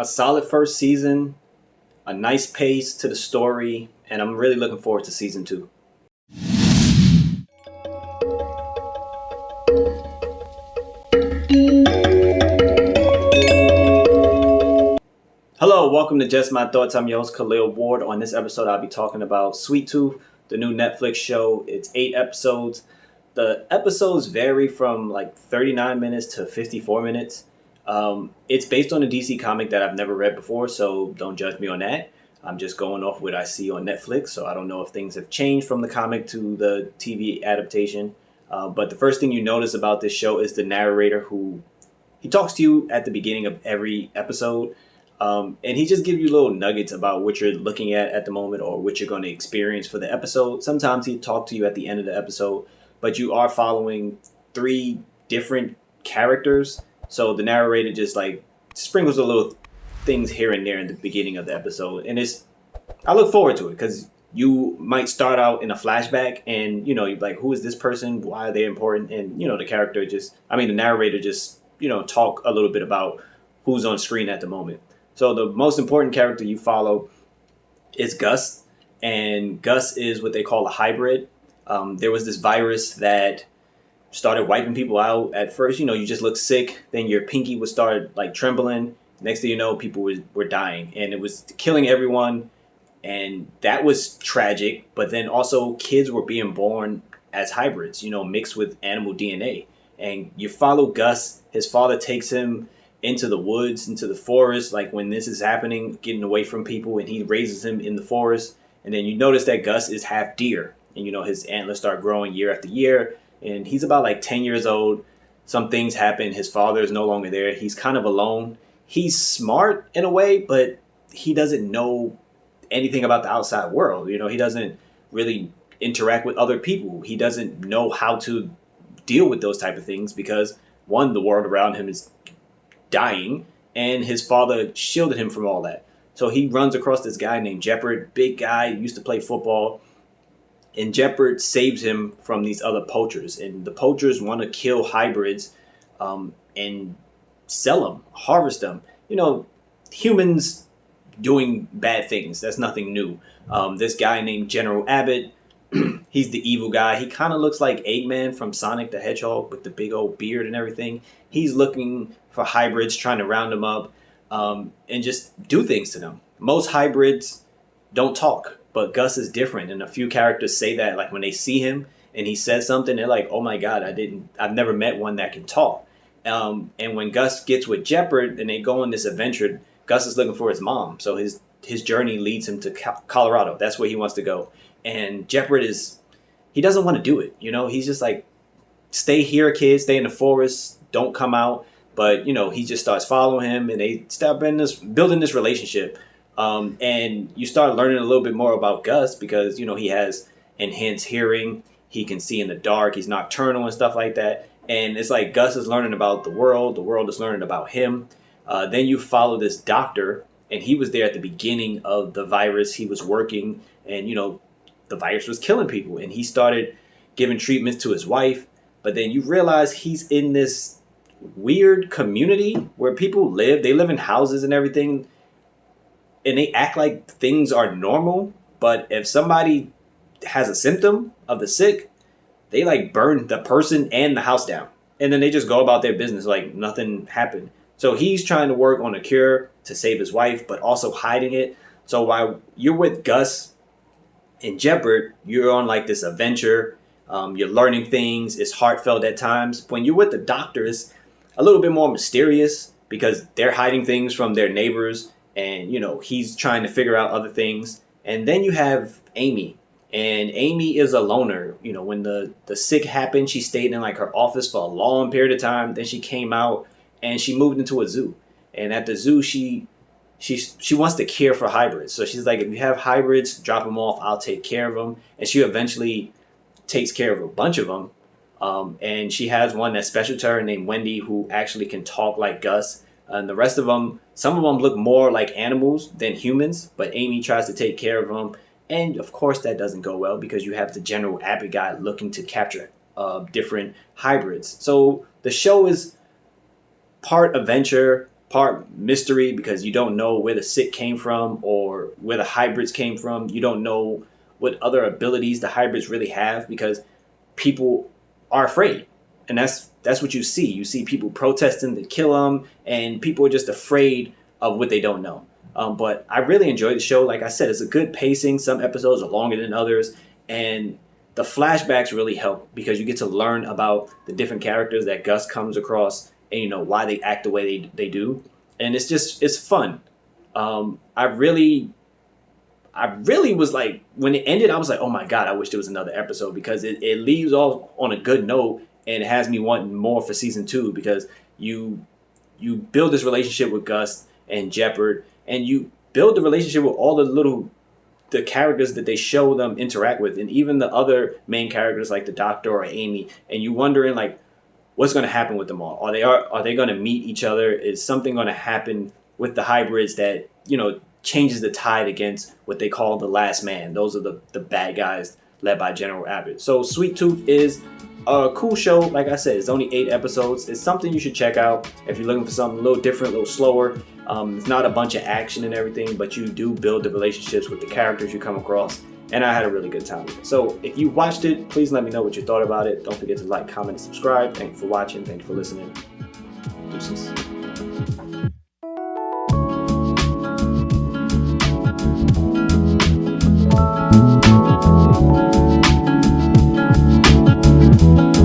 A solid first season, a nice pace to the story, and I'm really looking forward to season two. Hello, welcome to Just My Thoughts. I'm your host, Khaleel Ward. On this episode, I'll be talking about Sweet Tooth, the new Netflix show. It's 8 episodes. The episodes vary from like 39 minutes to 54 minutes. It's based on a DC comic that I've never read before, so don't judge me on that. I'm just going off what I see on Netflix, so I don't know if things have changed from the comic to the TV adaptation. But the first thing you notice about this show is the narrator who he talks to you at the beginning of every episode. And he just gives you little nuggets about what you're looking at the moment or what you're going to experience for the episode. Sometimes he talk to you at the end of the episode, but you are following 3 different characters. So the narrator just like sprinkles a little things here and there in the beginning of the episode. And I look forward to it because you might start out in a flashback and, you're like, who is this person? Why are they important? And, the narrator just, talk a little bit about who's on screen at the moment. So the most important character you follow is Gus, and Gus is what they call a hybrid. There was this virus that started wiping people out. At first, you just look sick, then your pinky would start like trembling. Next thing you know, people were dying, and it was killing everyone, and that was tragic. But then also kids were being born as hybrids, mixed with animal DNA. And you follow Gus. His father takes him into the woods, into the forest, like when this is happening, getting away from people, and he raises him in the forest. And then you notice that Gus is half deer, and his antlers start growing year after year, and he's about like 10 years old. Some things happen. His father is no longer there. He's kind of alone. He's smart in a way, but he doesn't know anything about the outside world. He doesn't really interact with other people. He doesn't know how to deal with those type of things because, one, the world around him is dying, and his father shielded him from all that. So he runs across this guy named Jeopard, big guy, used to play football, and Jeopard saves him from these other poachers. And the poachers want to kill hybrids and sell them, harvest them. Humans doing bad things. That's nothing new. This guy named General Abbott, he's the evil guy. He kind of looks like Eggman from Sonic the Hedgehog with the big old beard and everything. He's looking for hybrids, trying to round them up and just do things to them. Most hybrids don't talk, but Gus is different. And a few characters say that, like when they see him and he says something, they're like, oh my God, I've never met one that can talk. And when Gus gets with Jeopard and they go on this adventure, Gus is looking for his mom. So his journey leads him to Colorado. That's where he wants to go. And Jeopard he doesn't want to do it. He's just like, stay here, kids, stay in the forest, don't come out. But, he just starts following him and they start building this relationship. And you start learning a little bit more about Gus because, he has enhanced hearing. He can see in the dark. He's nocturnal and stuff like that. And it's like Gus is learning about the world. The world is learning about him. Then you follow this doctor, and he was there at the beginning of the virus. He was working, and, the virus was killing people. And he started giving treatments to his wife. But then you realize he's in this weird community where people live. They live in houses and everything, and they act like things are normal. But if somebody has a symptom of the sick, they like burn the person and the house down, and then they just go about their business like nothing happened. So he's trying to work on a cure to save his wife, but also hiding it. So while you're with Gus and Jeopard, you're on like this adventure. You're learning things. It's heartfelt at times. When you're with the doctor, it's a little bit more mysterious because they're hiding things from their neighbors, and he's trying to figure out other things. And then you have Amy, and Amy is a loner. When the sick happened, she stayed in like her office for a long period of time. Then she came out and she moved into a zoo. And at the zoo, she wants to care for hybrids. So she's like, if you have hybrids, drop them off. I'll take care of them. And she eventually takes care of a bunch of them. And she has one that's special to her named Wendy, who actually can talk like Gus. And the rest of them, some of them look more like animals than humans, but Amy tries to take care of them. And of course that doesn't go well because you have the General Abbott guy looking to capture different hybrids. So the show is part adventure, part mystery because you don't know where the sick came from or where the hybrids came from. You don't know what other abilities the hybrids really have because people are afraid. And that's what you see. You see people protesting to kill them, and people are just afraid of what they don't know. But I really enjoyed the show. Like I said, it's a good pacing. Some episodes are longer than others, and the flashbacks really help because you get to learn about the different characters that Gus comes across, and you know why they act the way they do. And it's fun. I really was like, when it ended, I was like, oh my God, I wish there was another episode because it leaves off on a good note and it has me wanting more for season 2 because you build this relationship with Gus and Jeopard, and you build the relationship with all the characters that they show them interact with, and even the other main characters like the Doctor or Amy, and you wondering like, what's going to happen with them all? Are they going to meet each other? Is something going to happen with the hybrids that, you know, changes the tide against what they call the last man? Those are the bad guys led by General Abbott. So Sweet Tooth is a cool show. Like I said, it's only 8 episodes. It's something you should check out if you're looking for something a little different, a little slower. It's not a bunch of action and everything, but you do build the relationships with the characters you come across. And I had a really good time with it. So if you watched it, please let me know what you thought about it. Don't forget to like, comment, and subscribe. Thank you for watching. Thank you for listening. Deuces.